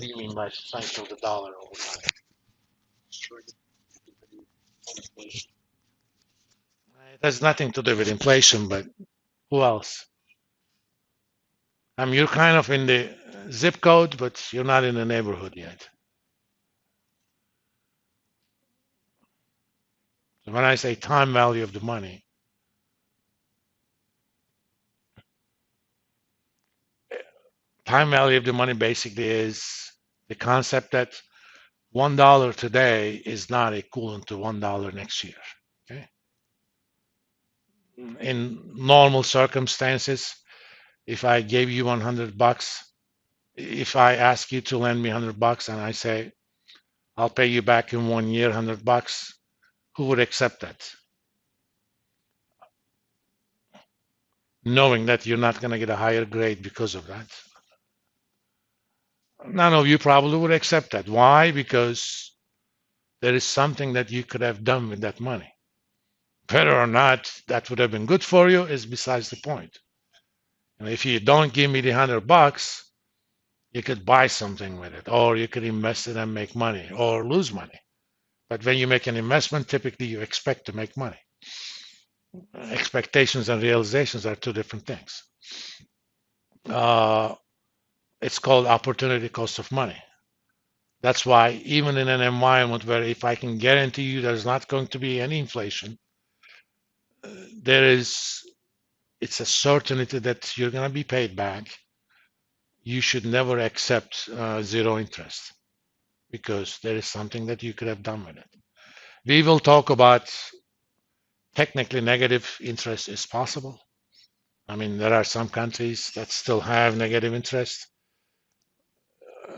do you mean by strength of the dollar over time? It has nothing to do with inflation, but who else? You're kind of in the zip code, but you're not in the neighborhood yet. So when I say time value of the money, time value of the money basically is the concept that $1 today is not equivalent to $1 next year. Okay. In normal circumstances, if I gave you $100, if I ask you to lend me $100 and I say I'll pay you back in 1 year $100, who would accept that? Knowing that you're not going to get a higher grade because of that. None of you probably would accept that. Why? Because there is something that you could have done with that money. Whether or not that would have been good for you is besides the point. And if you don't give me the $100, you could buy something with it, or you could invest it and make money, or lose money. But when you make an investment, typically you expect to make money. Expectations and realizations are two different things. It's called opportunity cost of money. That's why even in an environment where if I can guarantee you there's not going to be any inflation, it's a certainty that you're going to be paid back. You should never accept zero interest because there is something that you could have done with it. We will talk about technically negative interest is possible. I mean, there are some countries that still have negative interest.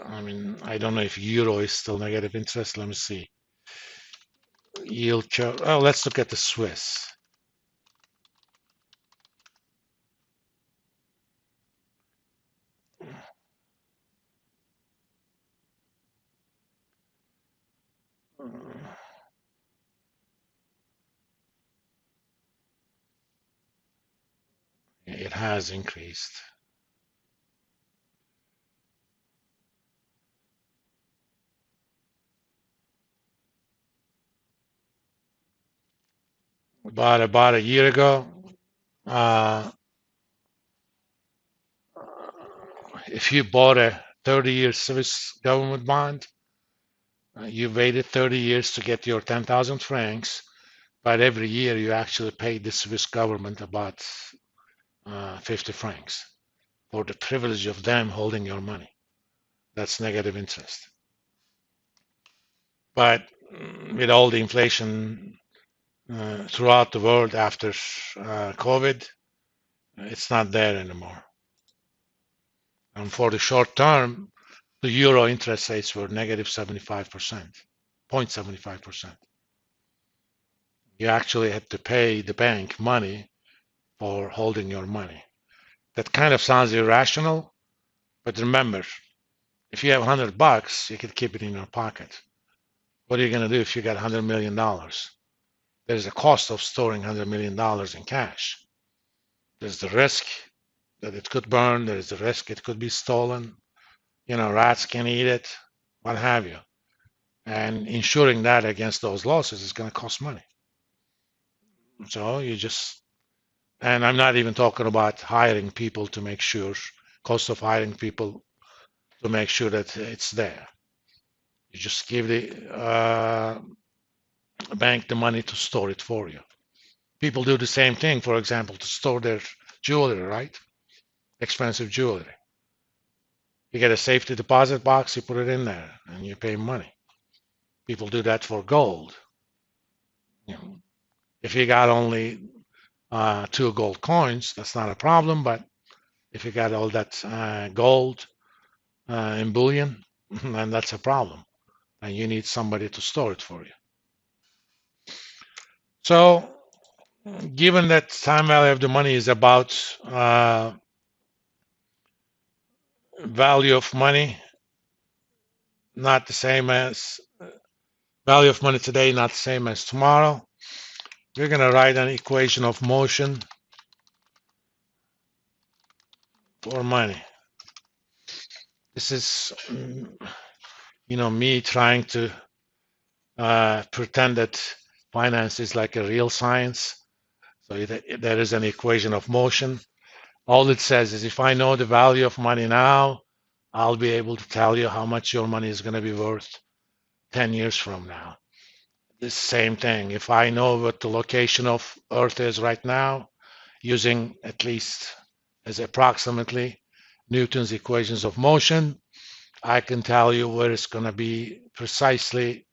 I mean, I don't know if euro is still negative interest. Let me see. Yield curve. Oh, let's look at the Swiss. It has increased. About a year ago, if you bought a 30-year Swiss government bond, you waited 30 years to get your 10,000 francs, but every year you actually paid the Swiss government about 50 francs for the privilege of them holding your money. That's negative interest. But with all the inflation throughout the world after COVID, it's not there anymore. And for the short term, the euro interest rates were negative 75%, 0.75%. You actually had to pay the bank money for holding your money. That kind of sounds irrational, but remember, if you have $100, you could keep it in your pocket. What are you going to do if you got $100 million? There's a cost of storing $100 million in cash. There's the risk that it could burn. There's the risk it could be stolen. Rats can eat it, what have you. And insuring that against those losses is going to cost money. So and I'm not even talking about hiring people to make sure, cost of hiring people to make sure that it's there. You just give the bank the money to store it for you. People do the same thing, for example, to store their jewelry, right? Expensive jewelry. You get a safety deposit box, you put it in there, and you pay money. People do that for gold. If you got only 2 gold coins, that's not a problem. But if you got all that gold in bullion, then that's a problem. And you need somebody to store it for you. So, given that time value of the money is about value of money, not the same as value of money today, not the same as tomorrow, we're going to write an equation of motion for money. This is, me trying to pretend that finance is like a real science. So there is an equation of motion. All it says is if I know the value of money now, I'll be able to tell you how much your money is going to be worth 10 years from now. The same thing. If I know what the location of Earth is right now, using at least as approximately Newton's equations of motion, I can tell you where it's going to be precisely,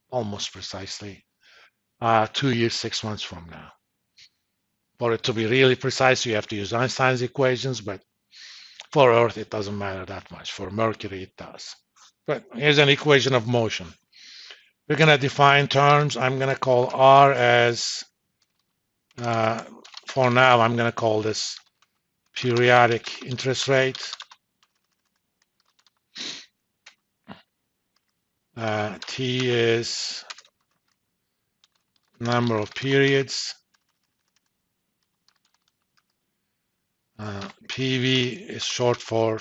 almost precisely, 2 years, 6 months from now. For it to be really precise, you have to use Einstein's equations, but for Earth, it doesn't matter that much. For Mercury, it does. But here's an equation of motion. We're going to define terms. I'm going to call R as, for now, I'm going to call this periodic interest rate. T is number of periods. PV is short for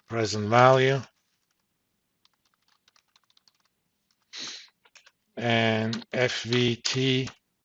present value. And FVT